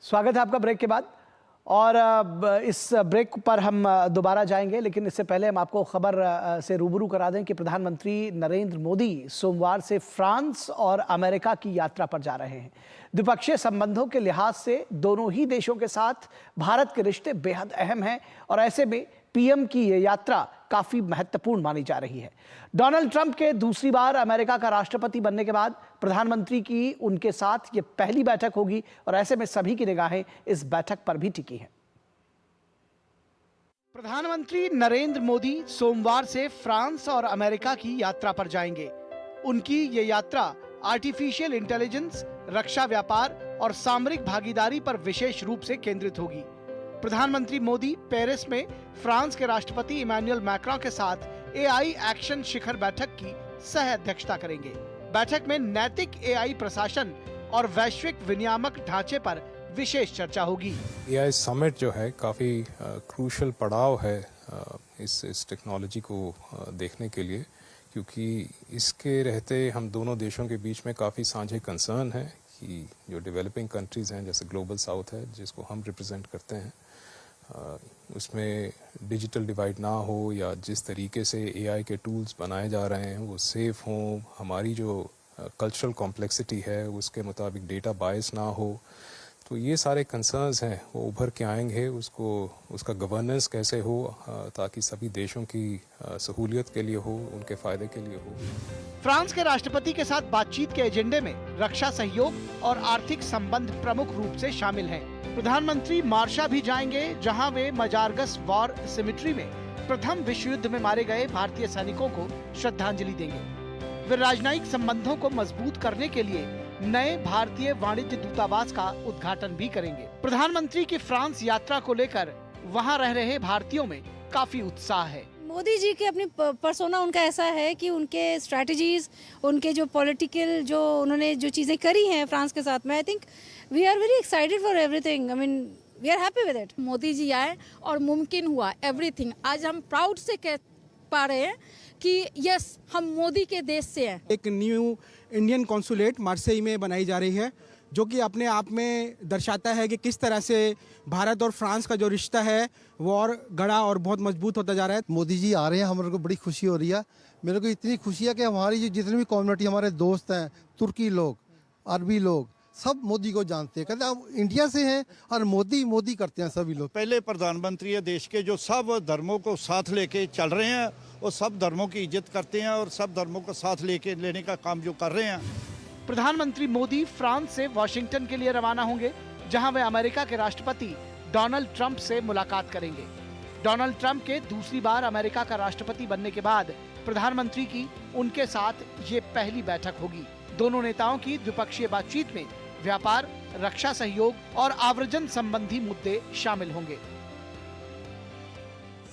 स्वागत है आपका ब्रेक के बाद। और इस ब्रेक पर हम दोबारा जाएंगे, लेकिन इससे पहले हम आपको खबर से रूबरू करा दें कि प्रधानमंत्री नरेंद्र मोदी सोमवार से फ्रांस और अमेरिका की यात्रा पर जा रहे हैं। द्विपक्षीय संबंधों के लिहाज से दोनों ही देशों के साथ भारत के रिश्ते बेहद अहम हैं और ऐसे में पीएम की ये यात्रा काफी महत्वपूर्ण मानी जा रही है। डोनाल्ड ट्रंप के दूसरी बार अमेरिका का राष्ट्रपति बनने के बाद प्रधानमंत्री की उनके साथ ये पहली बैठक होगी और ऐसे में सभी की निगाहें इस बैठक पर भी टिकी हैं। प्रधानमंत्री नरेंद्र मोदी सोमवार से फ्रांस और अमेरिका की यात्रा पर जाएंगे। उनकी ये यात्रा आर्टिफिशियल इंटेलिजेंस, रक्षा व्यापार और सामरिक भागीदारी पर विशेष रूप से केंद्रित होगी। प्रधानमंत्री मोदी पेरिस में फ्रांस के राष्ट्रपति इमैनुअल मैक्रों के साथ एआई एक्शन शिखर बैठक की सह अध्यक्षता करेंगे। बैठक में नैतिक एआई प्रशासन और वैश्विक विनियामक ढांचे पर विशेष चर्चा होगी। एआई समिट जो है काफ़ी क्रूशल पड़ाव है इस टेक्नोलॉजी को देखने के लिए, क्योंकि इसके रहते हम दोनों देशों के बीच में काफ़ी साझे कंसर्न है कि जो डेवलपिंग कंट्रीज़ हैं, जैसे ग्लोबल साउथ है जिसको हम रिप्रेजेंट करते हैं, उसमें डिजिटल डिवाइड ना हो या जिस तरीके से एआई के टूल्स बनाए जा रहे हैं वो सेफ़ हों, हमारी जो कल्चरल कॉम्प्लेक्सिटी है उसके मुताबिक डेटा बायस ना हो। तो ये सारे कंसर्न्स हैं वो उभर के आएंगे। उसका गवर्नेंस कैसे हो ताकि सभी देशों की सहूलियत के लिए हो, उनके फायदे के लिए हो। फ्रांस के राष्ट्रपति के साथ बातचीत के एजेंडे में रक्षा सहयोग और आर्थिक संबंध प्रमुख रूप से शामिल हैं। प्रधानमंत्री मार्शा भी जाएंगे, जहां वे मजारगस वॉर सिमेट्री में प्रथम विश्व युद्ध में मारे गए भारतीय सैनिकों को श्रद्धांजलि देंगे। वे राजनयिक संबंधों को मजबूत करने के लिए नए भारतीय वाणिज्य दूतावास का उद्घाटन भी करेंगे। प्रधानमंत्री की फ्रांस यात्रा को लेकर वहां रह रहे भारतीयों में काफी उत्साह है। मोदी जी की अपनी पर्सोना उनका ऐसा है कि उनके स्ट्रैटेजीज, उनके जो पॉलिटिकल जो उन्होंने जो चीजें करी हैं फ्रांस के साथ में, I think we are very excited for everything. I mean we are happy with it. Modi ji आए और मुमकिन हुआ एवरीथिंग। आज हम प्राउड से कह पा रहे हैं कि यस, हम मोदी के देश से हैं। एक न्यू इंडियन कॉन्सुलेट मार्सेई में बनाई जा रही है, जो कि अपने आप में दर्शाता है कि किस तरह से भारत और फ्रांस का जो रिश्ता है वो और गड़ा और बहुत मजबूत होता जा रहा है। मोदी जी आ रहे हैं, हमारे को बड़ी खुशी हो रही है। मेरे को इतनी खुशी है कि हमारी जितनी भी कम्युनिटी, हमारे दोस्त हैं, तुर्की लोग, अरबी लोग, सब मोदी को जानते हैं, कहते हैं आप इंडिया से हैं और मोदी मोदी करते हैं सभी लोग। पहले प्रधानमंत्री देश के जो सब धर्मों को साथ लेके चल रहे हैं और सब धर्मों की इज्जत करते हैं और सब धर्मों को साथ लेने का काम जो कर रहे हैं। प्रधानमंत्री मोदी फ्रांस से वॉशिंगटन के लिए रवाना होंगे, जहां वे अमेरिका के राष्ट्रपति डोनाल्ड ट्रंप से मुलाकात करेंगे। डोनाल्ड ट्रंप के दूसरी बार अमेरिका का राष्ट्रपति बनने के बाद प्रधानमंत्री की उनके साथ ये पहली बैठक होगी। दोनों नेताओं की द्विपक्षीय बातचीत में व्यापार, रक्षा सहयोग और आव्रजन संबंधी मुद्दे शामिल होंगे।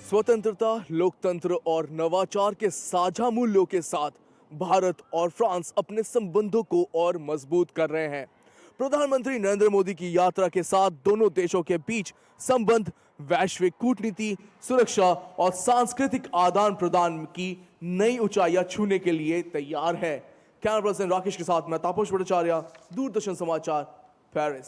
स्वतंत्रता, लोकतंत्र और नवाचार के साझा मूल्यों के साथ भारत और फ्रांस अपने संबंधों को और मजबूत कर रहे हैं। प्रधानमंत्री नरेंद्र मोदी की यात्रा के साथ दोनों देशों के बीच संबंध वैश्विक कूटनीति, सुरक्षा और सांस्कृतिक आदान प्रदान की नई ऊंचाइयां छूने के लिए तैयार है। कैमरा पर्सन राकेश के साथ मैं तापस भट्टाचार्य, दूरदर्शन समाचार, पेरिस।